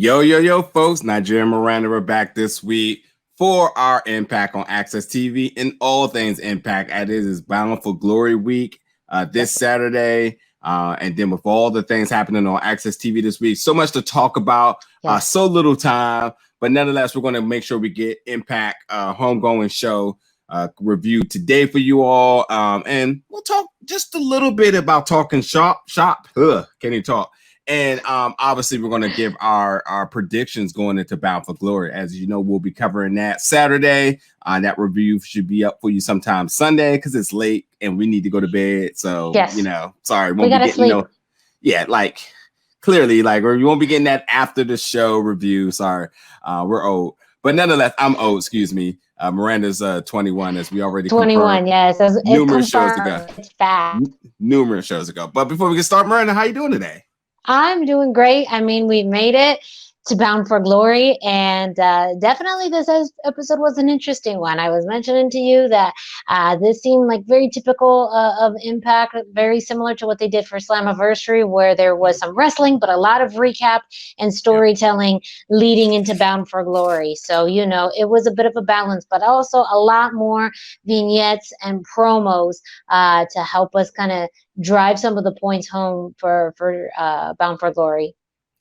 Yo, folks. Nigerian Miranda, we're back this week for our Impact on AXS TV and all things Impact. As it is Bound for Glory week this Saturday. And then with all the things happening on AXS TV this week, so much to talk about, so little time. But nonetheless, we're going to make sure we get Impact homegoing show reviewed today for you all. And we'll talk just a little bit about talking shop. Can't even talk. And obviously, we're going to give our predictions going into Bound for Glory. As you know, we'll be covering that Saturday. That review should be up for you sometime Sunday because it's late and we need to go to bed. So, sorry. We got to sleep. Clearly, or you won't be getting that after the show review. Sorry, we're old. But nonetheless, I'm old, excuse me. Miranda's 21, as we already 21, yes. Numerous shows ago. It's fast. Numerous shows ago. But before we get started, Miranda, how you doing today? I'm doing great. I mean, we made it to Bound for Glory, and definitely this episode was an interesting one. I was mentioning to you that this seemed like very typical of Impact, very similar to what they did for Slammiversary, where there was some wrestling, but a lot of recap and storytelling leading into Bound for Glory. So, it was a bit of a balance, but also a lot more vignettes and promos to help us kind of drive some of the points home for Bound for Glory.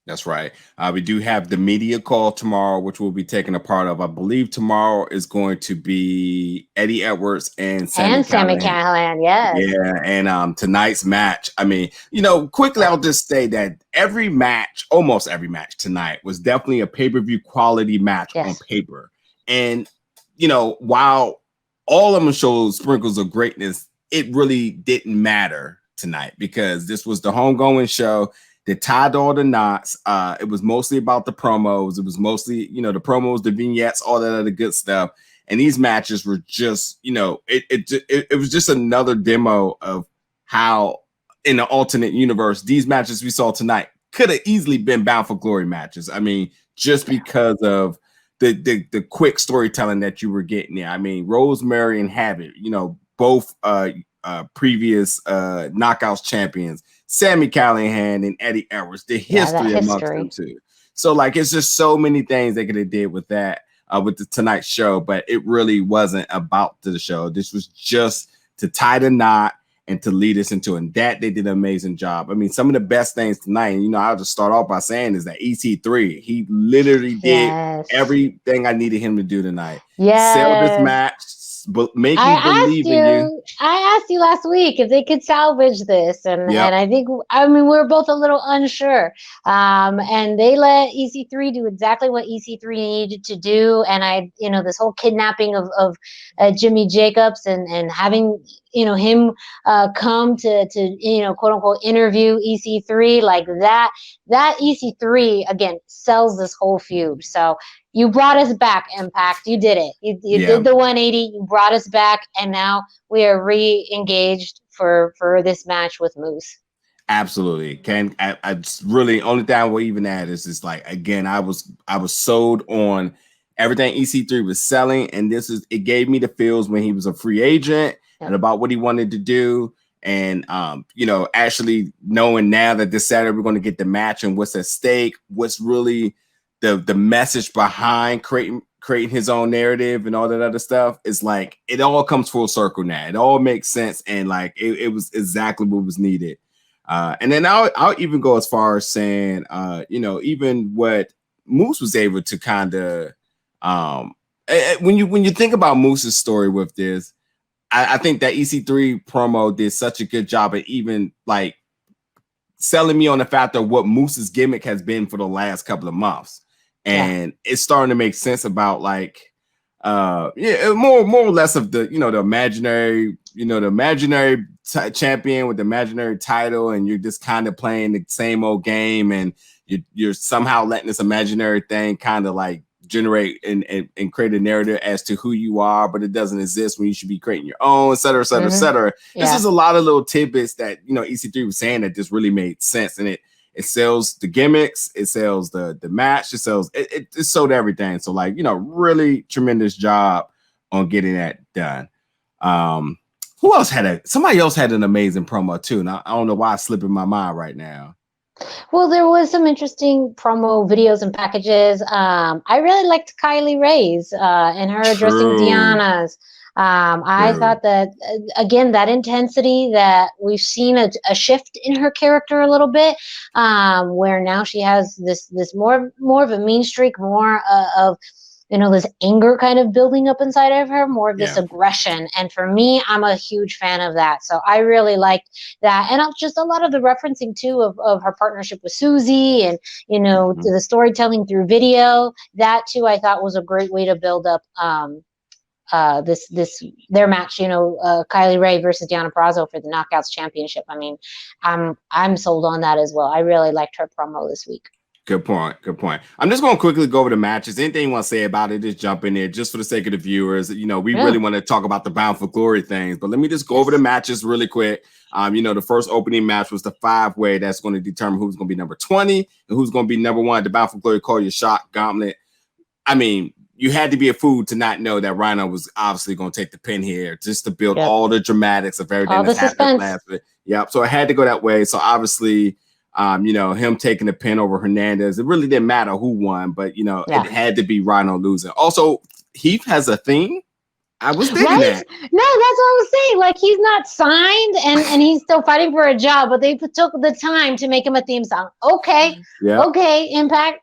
That's right. We do have the media call tomorrow, which we'll be taking a part of. I believe tomorrow is going to be Eddie Edwards and Sammy Callahan. Yes. Yeah. And tonight's match. I mean, quickly, I'll just say that almost every match tonight was definitely a pay-per-view quality match on paper. And, while all of them showed sprinkles of greatness, it really didn't matter tonight because this was the homegoing show. They tied all the knots. It was mostly about the promos. It was mostly, the promos, the vignettes, all that other good stuff. And these matches were just, it was just another demo of how, in the alternate universe, these matches we saw tonight could have easily been Bound for Glory matches. I mean, just because of the quick storytelling that you were getting there. I mean, Rosemary and Havok, both previous Knockouts champions. Sami Callihan and Eddie Edwards, the history amongst them too. So it's just so many things they could have did with that, with the tonight's show, but it really wasn't about the show. This was just to tie the knot and to lead us into it. And that they did an amazing job. I mean, some of the best things tonight, and I'll just start off by saying is that EC3, he literally did everything I needed him to do tonight. Sell this match, but make me believe in you. I asked you last week if they could salvage this, and I think we're both a little unsure. And they let EC3 do exactly what EC3 needed to do, and this whole kidnapping of Jimmy Jacobs and having him come to quote unquote interview EC3 like that EC3 again sells this whole feud. So you brought us back, Impact. You did it. You did the 180. You brought us back, and now we are re-engaged for this match with Moose. Absolutely. I really only thing I will even add is just again, I was sold on everything EC3 was selling, and it gave me the feels when he was a free agent and about what he wanted to do. And actually knowing now that this Saturday we're going to get the match and what's at stake, what's really the message behind creating his own narrative and all that other stuff is it all comes full circle now. It all makes sense, and it was exactly what was needed. And then I'll even go as far as saying, even what Moose was able to kind of when you think about Moose's story with this, I think that EC3 promo did such a good job at even selling me on the fact of what Moose's gimmick has been for the last couple of months. And it's starting to make sense about more or less of the, the imaginary champion with the imaginary title, and you're just kind of playing the same old game, and you're somehow letting this imaginary thing kind of generate and create a narrative as to who you are, but it doesn't exist when you should be creating your own, et cetera, et cetera, et cetera. This is a lot of little tidbits that, EC3 was saying that just really made sense. And it sells the gimmicks, it sells the match, it sold everything. So really tremendous job on getting that done. Who else somebody else had an amazing promo too. And I don't know why it's slipping my mind right now. Well, there was some interesting promo videos and packages. I really liked Kylie Ray's and her addressing True. Deanna's. I True. thought that again, that intensity that we've seen a shift in her character a little bit, where now she has this more of a mean streak, more of this anger kind of building up inside of her, more of this Yeah. aggression. And for me, I'm a huge fan of that. So I really liked that. And just a lot of the referencing too of her partnership with Susie and, to the storytelling through video. That too, I thought was a great way to build up their match, Kylie Ray versus Deonna Purrazzo for the Knockouts Championship. I mean, I'm sold on that as well. I really liked her promo this week. Good point. Good point. I'm just going to quickly go over the matches. Anything you want to say about it, just jump in there just for the sake of the viewers. We really want to talk about the Bound for Glory things, but let me just go over the matches really quick. The first opening match was the 5-way that's going to determine who's going to be number 20 and who's going to be number 1. The Bound for Glory Call Your Shot Gauntlet. I mean, you had to be a fool to not know that Rhino was obviously going to take the pin here just to build all the dramatics of everything that's happened last week. Yep. So it had to go that way. So obviously, him taking the pin over Hernandez, it really didn't matter who won, but it had to be Rhino losing. Also, Heath has a theme. I was thinking that. No, that's what I was saying. Like, he's not signed and he's still fighting for a job, but they took the time to make him a theme song. Okay. Yeah. Okay, Impact.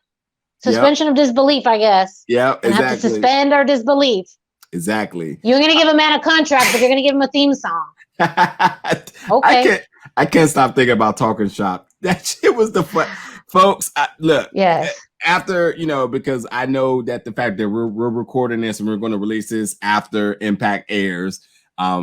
Suspension of disbelief, I guess. Yeah, exactly. Have to suspend our disbelief. Exactly. You're going to give a man a contract, but you're going to give him a theme song. Okay. I can't stop thinking about Talking Shop. That shit was the fun. Folks, look. Yes. After, because I know that the fact that we're recording this and we're going to release this after Impact airs,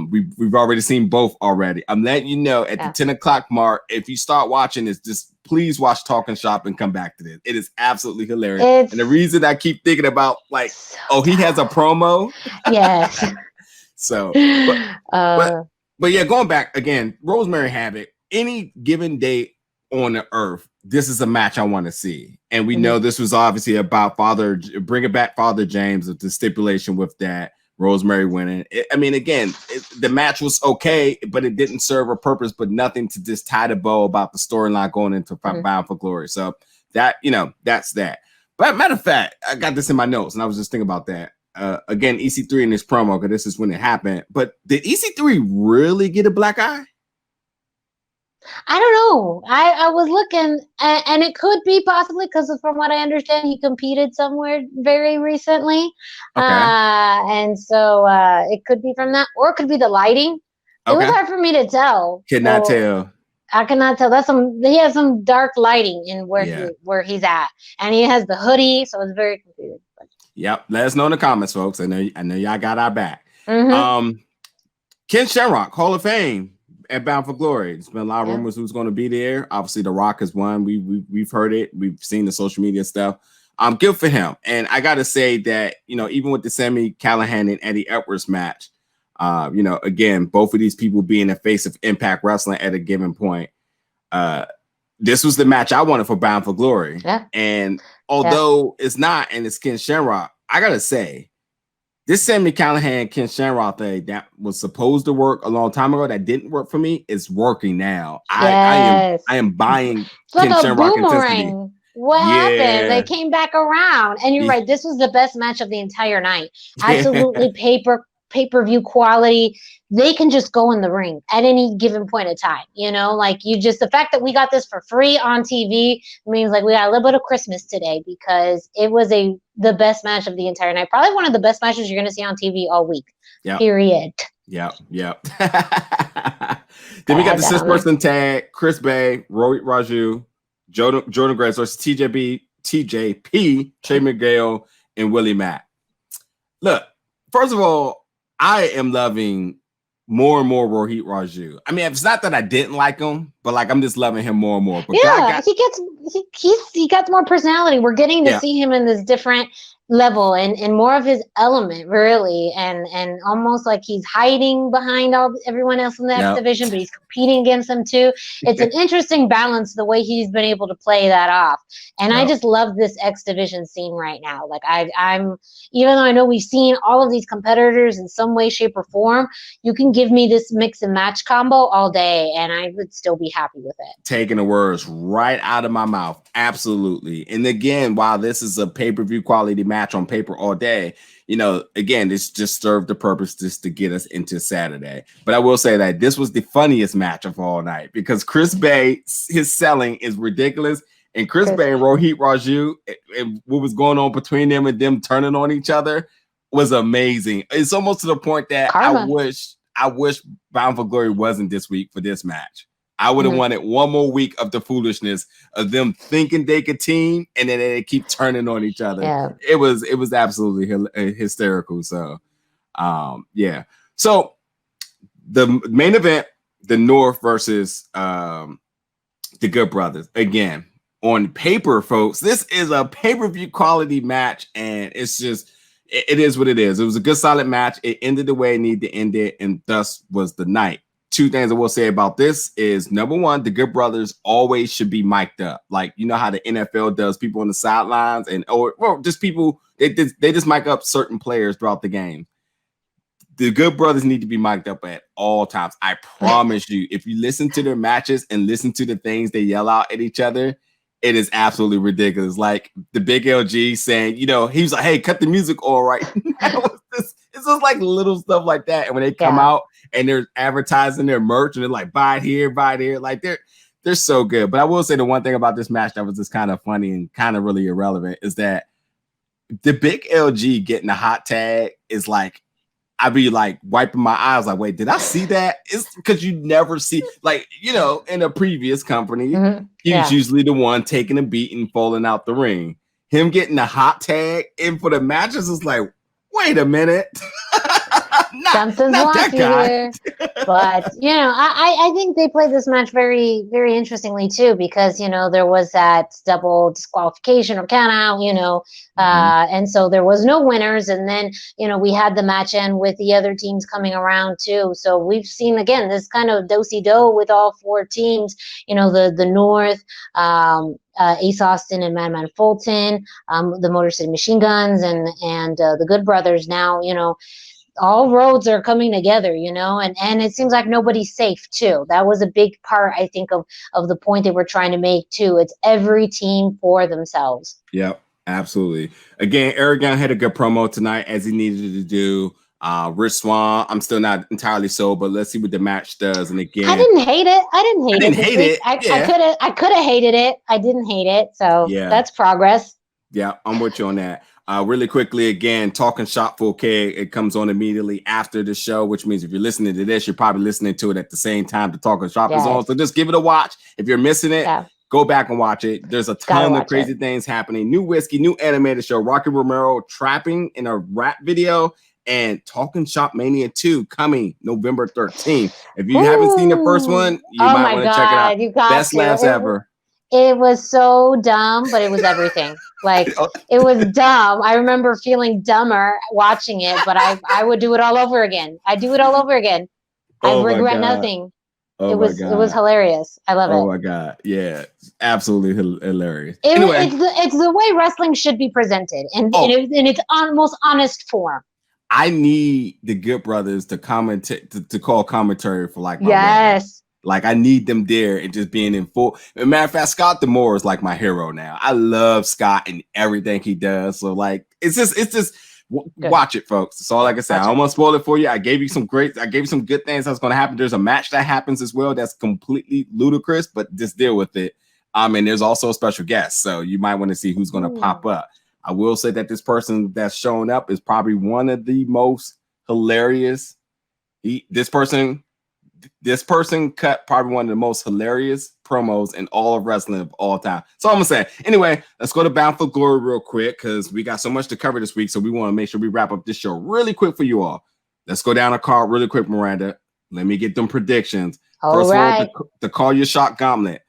we've already seen both already. I'm letting you know at the 10 o'clock mark, if you start watching this, just please watch Talking Shop and come back to this. It is absolutely hilarious. And the reason I keep thinking about, he has a promo. Yes. So, but yeah, going back again, Rosemary Havok, any given day on the earth, this is a match I want to see. And we know this was obviously about bringing back Father James with the stipulation with that. Rosemary winning. The match was okay, but it didn't serve a purpose, but nothing to just tie the bow about the storyline going into Bound for Glory. So that, that's that. But matter of fact, I got this in my notes and I was just thinking about that. Again, EC3 in this promo, because this is when it happened. But did EC3 really get a black eye? I don't know. I was looking, and it could be possibly because from what I understand, he competed somewhere very recently. Okay. And so it could be from that, or it could be the lighting. It was hard for me to tell. Cannot tell. I cannot tell. He has some dark lighting in where he's at, and he has the hoodie, so it's very confusing. Yep. Let us know in the comments, folks. I know y'all got our back. Ken Shamrock, Hall of Fame at Bound for Glory. There's been a lot of rumors who's going to be there. Obviously, The Rock has won. We've heard it. We've seen the social media stuff. Good for him. And I got to say that, even with the Sammy, Callahan, and Eddie Edwards match, again, both of these people being the face of Impact Wrestling at a given point, this was the match I wanted for Bound for Glory. Yeah. And although it's not, and it's Ken Shamrock, I got to say, this Sammy Callahan, Ken Shamrock thing that was supposed to work a long time ago that didn't work for me is working now. Yes. I am buying it's Ken like Shamrock intensity. What happened? They came back around, and you're right. This was the best match of the entire night. Absolutely pay-per-view quality. They can just go in the ring at any given point of time. The fact that we got this for free on TV means we got a little bit of Christmas today, because it was the best match of the entire night. Probably one of the best matches you're going to see on TV all week. Yep. Period. Yep. Then we got the 6-person tag: Chris Bay, Rohit, Raju, Jordynne Grace versus TJP, Trey, Miguel, and Willie Mack. Look, first of all, I am loving more and more Rohit Raju. I mean, it's not that I didn't like him, but I'm just loving him more and more. But he gets more personality. We're getting to see him in this different level and more of his element, really, and almost like he's hiding behind everyone else in the X division, but he's competing against them too. It's an interesting balance the way he's been able to play that off, and I just love this X division scene right now. Like I'm even though I know we've seen all of these competitors in some way, shape, or form, you can give me this mix and match combo all day, and I would still be happy with it. Taking the words right out of my mouth. Absolutely. And again, while this is a pay-per-view quality match on paper all day, you know, again, this just served the purpose just to get us into Saturday. But I will say that this was the funniest match of all night because Chris Bay, his selling is ridiculous. And Chris Bay and Rohit Raju, and what was going on between them and them turning on each other was amazing. It's almost to the point that I wish Bound for Glory wasn't this week for this match. I would have wanted one more week of the foolishness of them thinking they could team and then they keep turning on each other. Yeah. It was absolutely hysterical. So, yeah. So the main event, the North versus the Good Brothers. Again, on paper, folks, this is a pay-per-view quality match, and it's just it is what it is. It was a good, solid match. It ended the way it needed to end it, and thus was the night. Two things I will say about this is, number one, the Good Brothers always should be mic'd up. Like, you know how the NFL does people on the sidelines or just people, they just mic up certain players throughout the game. The Good Brothers need to be mic'd up at all times. I promise you, if you listen to their matches and listen to the things they yell out at each other, it is absolutely ridiculous. Like the Big LG saying, you know, he was like, hey, cut the music all right. It's just like little stuff like that. And when they come out and they're advertising their merch and they're like, buy it here, like they're so good. But I will say the one thing about this match that was just kind of funny and kind of really irrelevant is that the Big LG getting the hot tag is like, I'd be like wiping my eyes like, wait, did I see that? It's because you never see, like, you know, in a previous company, he was usually the one taking a beat and falling out the ring. Him getting the hot tag in for the matches is like, wait a minute. Something's wacky here. But, you know, I think they played this match very, very interestingly, too, because, you know, there was that double disqualification or count out, you know, and so there was no winners. And then, you know, we had the match end with the other teams coming around, too. So we've seen, again, this kind of do-si-do with all four teams, you know, the North, Ace Austin and Madman Fulton, the Motor City Machine Guns and the Good Brothers. Now, you know, all roads are coming together, you know, and it seems like nobody's safe too. That was a big part, I think, of the point they were trying to make too. It's every team for themselves. Yep, absolutely. Again, Aragon had a good promo tonight as he needed to do. Rich Swann, I'm still not entirely sold, but let's see what the match does. And again, I didn't hate it. I could have hated it. I didn't hate it. So that's progress. Yeah, I'm with you on that. Really quickly, again, Talking Shop 4K, it comes on immediately after the show, which means if you're listening to this, you're probably listening to it at the same time the Talking Shop is on. So just give it a watch. If you're missing it, go back and watch it. There's a ton of crazy things happening. New whiskey, new animated show, Rocky Romero trapping in a rap video, and Talking Shop Mania 2 coming November 13th. If you haven't seen the first one, you might want to check it out. Best laughs ever. It was so dumb, but it was everything. Like, it was dumb. I remember feeling dumber watching it, but I would do it all over again. I do it all over again. I regret nothing. It was hilarious. I love it. Oh my God. Yeah. Absolutely hilarious. It's the way wrestling should be presented in its most honest form. I need the Good Brothers to to call commentary for like my yes. Wedding. Like, I need them there and just being in full. As a matter of fact, Scott D'Amore is like my hero now. I love Scott and everything he does. So, like, it's just watch it, folks. That's all I can say. I almost spoiled it for you. I gave you some good things that's going to happen. There's a match that happens as well that's completely ludicrous, but just deal with it. And there's also a special guest. So you might want to see who's going to pop up. I will say that this person that's showing up is probably one of the most hilarious. This person cut probably one of the most hilarious promos in all of wrestling of all time. So I'm gonna say, anyway, let's go to Bound for Glory real quick because we got so much to cover this week. So we want to make sure we wrap up this show really quick for you all. Let's go down a card really quick, Miranda. Let me get them predictions. First of all, the Call Your Shot Gauntlet.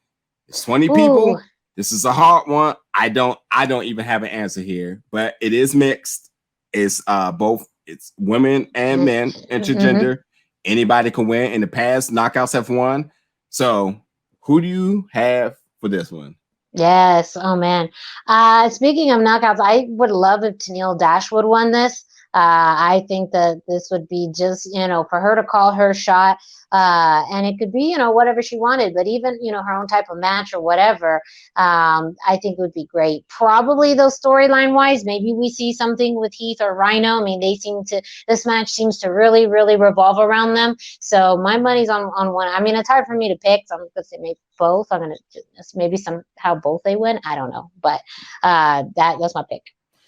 It's 20 people. This is a hard one. I don't even have an answer here, but it is mixed. It's both. It's women and men, intergender. Anybody can win. In the past, knockouts have won. So, who do you have for this one? Yes. Oh man. Speaking of knockouts, I would love if Tennille Dashwood won this. I think that this would be just, for her to call her shot. And it could be, whatever she wanted, but even, her own type of match or whatever, I think would be great. Probably though, storyline wise, maybe we see something with Heath or Rhino. I mean, this match seems to really, really revolve around them. So my money's on one. I mean, it's hard for me to pick. So I'm going to say maybe both. I'm going to maybe somehow both they win. I don't know, but that's my pick.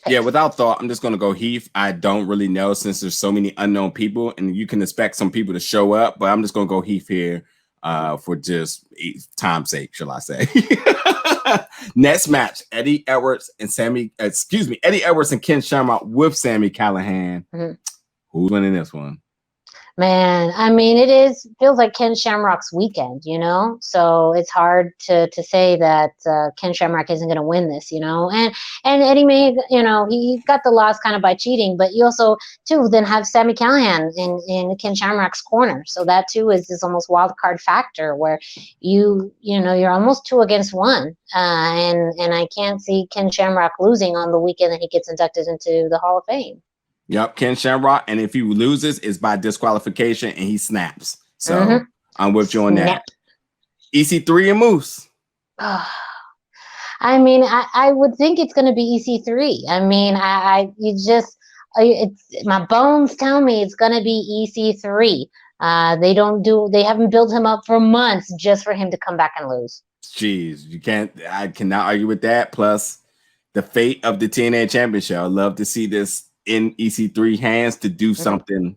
Yeah, without thought, I'm just going to go Heath. I don't really know since there's so many unknown people, and you can expect some people to show up, but I'm just going to go Heath here for just time's sake, shall I say. Next match, Eddie Edwards and Ken Shamrock with Sami Callihan. Who's winning this one? Man, I mean, feels like Ken Shamrock's weekend, so it's hard to say that Ken Shamrock isn't going to win this, and Eddie may, he got the loss kind of by cheating, but you also too then have Sami Callihan in Ken Shamrock's corner, so that too is this almost wild card factor where you're almost 2 against 1, and I can't see Ken Shamrock losing on the weekend that he gets inducted into the Hall of Fame. Yep, Ken Shamrock, and if he loses, it's by disqualification, and he snaps. So I'm with you on that. EC3 and Moose. I mean, I would think it's going to be EC3. I mean, it's my bones tell me it's going to be EC3. They haven't built him up for months just for him to come back and lose. Jeez, I cannot argue with that. Plus, the fate of the TNA Championship. I'd love to see this in EC3 hands to do something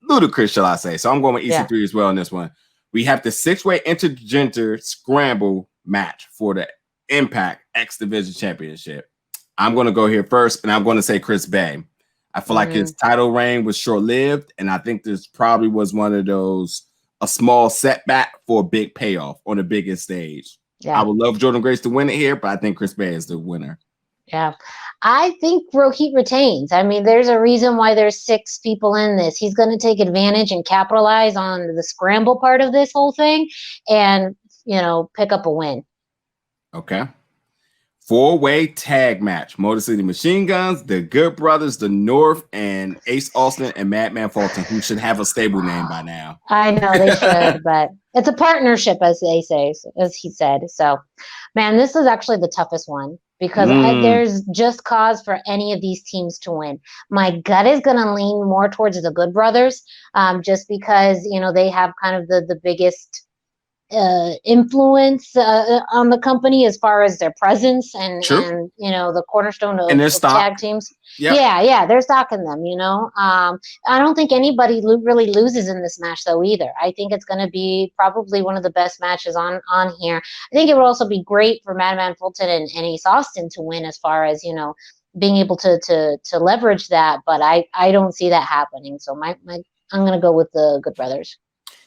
ludicrous, shall I say. So I'm going with EC3 as well in this one. We have the 6-way intergender scramble match for the Impact X Division Championship. I'm going to go here first, and I'm going to say Chris Bay. I feel like his title reign was short-lived, and I think this probably was one of those, a small setback for a big payoff on the biggest stage. Yeah. I would love Jordynne Grace to win it here, but I think Chris Bay is the winner. Yeah, I think Rohit retains. I mean, there's a reason why there's 6 people in this. He's going to take advantage and capitalize on the scramble part of this whole thing and, pick up a win. Okay. 4-way tag match. Motor City Machine Guns, the Good Brothers, the North, and Ace Austin and Madman Fulton, who should have a stable name by now. I know they should, but it's a partnership, as they say, as he said. So, man, this is actually the toughest one. Because there's just cause for any of these teams to win. My gut is going to lean more towards the Good Brothers, just because, they have kind of the biggest influence on the company as far as their presence and the cornerstone of tag teams. Yep. Yeah, they're stocking them. I don't think anybody really loses in this match though either. I think it's going to be probably one of the best matches on here. I think it would also be great for Madman Fulton and Ace Austin to win as far as being able to leverage that, but I don't see that happening. So I'm going to go with the Good Brothers.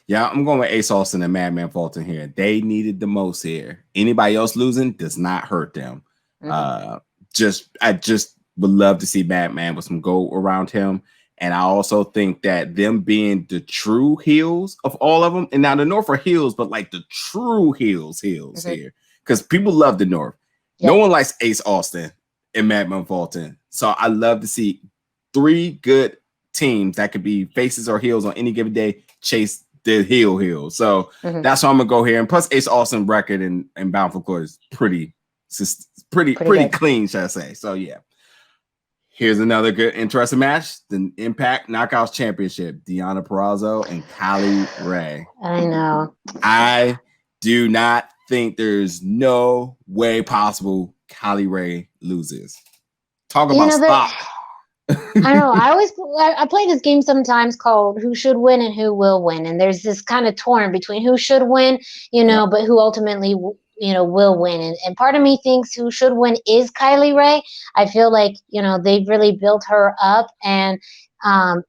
Yeah, I'm going with Ace Austin and Madman Fulton here. They needed the most here. Anybody else losing does not hurt them. I just would love to see Madman with some gold around him. And I also think that them being the true heels of all of them, and now the North are heels, but like the true heels here. Because people love the North. Yep. No one likes Ace Austin and Madman Fulton. So I love to see 3 good teams that could be faces or heels on any given day chase the heel. So that's why I'm gonna go here. And plus Ace Austin record and Bound for Glory is pretty clean, should I say. So yeah. Here's another good interesting match. The Impact Knockouts Championship. Deonna Purrazzo and Kylie Rae. I know. I do not think there's no way possible Kylie Rae loses. Talk about stock. I know. I play this game sometimes called Who Should Win and Who Will Win, and there's this kind of torn between who should win, but who ultimately will win. And part of me thinks who should win is Kylie Rae. I feel like they've really built her up, and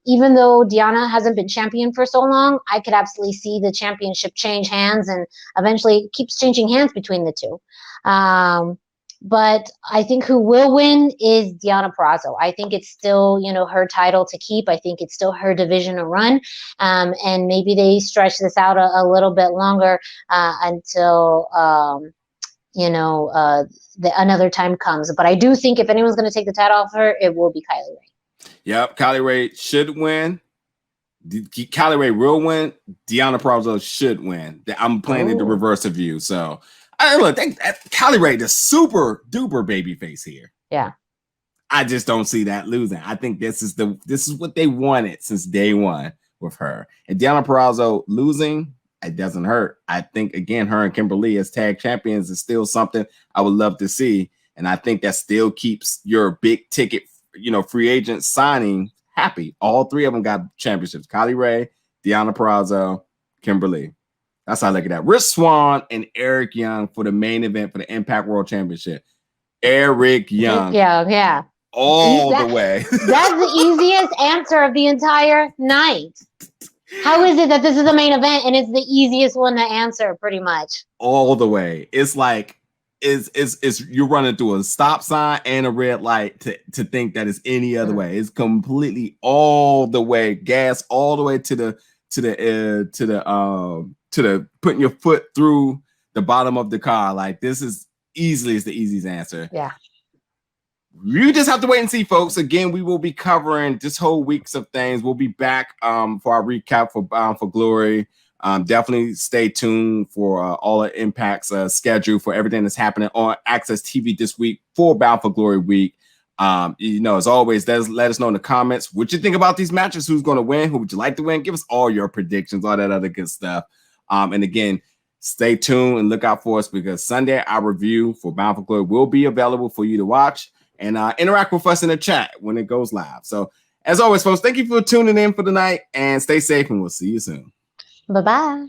even though Deonna hasn't been champion for so long, I could absolutely see the championship change hands, and eventually it keeps changing hands between the two. But I think who will win is Deonna Purrazzo. I think it's still, her title to keep. I think it's still her division to run. And maybe they stretch this out a little bit longer until, another time comes. But I do think if anyone's going to take the title off her, it will be Kylie Rae. Yep, Kylie Rae should win. Kylie Rae will win. Deonna Purrazzo should win. I'm playing the reverse of you. So, look, Kylie Rae, the super duper baby face here. Yeah. I just don't see that losing. I think this is what they wanted since day one with her. And Deonna Purrazzo losing, it doesn't hurt. I think, again, her and Kimberly as tag champions is still something I would love to see. And I think that still keeps your big ticket, free agent signing happy. All three of them got championships. Kylie Rae, Deonna Purrazzo, Kimberly. That's how I look at that. Rich Swann and Eric Young for the main event for the Impact World Championship. Eric Young. Yeah. All the way. That's the easiest answer of the entire night. How is it that this is the main event and it's the easiest one to answer, pretty much? All the way. It's like is you're running through a stop sign and a red light to think that it's any other way. It's completely all the way, gas all the way to the putting your foot through the bottom of the car. Like, this is the easiest answer. Yeah. You just have to wait and see, folks. Again, we will be covering this whole weeks of things. We'll be back for our recap for Bound for Glory. Definitely stay tuned for all the Impact's schedule for everything that's happening on AXS TV this week for Bound for Glory week. As always, let us know in the comments what you think about these matches. Who's going to win? Who would you like to win? Give us all your predictions, all that other good stuff. And again, stay tuned and look out for us, because Sunday our review for Bound for Glory will be available for you to watch and interact with us in the chat when it goes live. So, as always, folks, thank you for tuning in for tonight, and stay safe, and we'll see you soon. Bye-bye.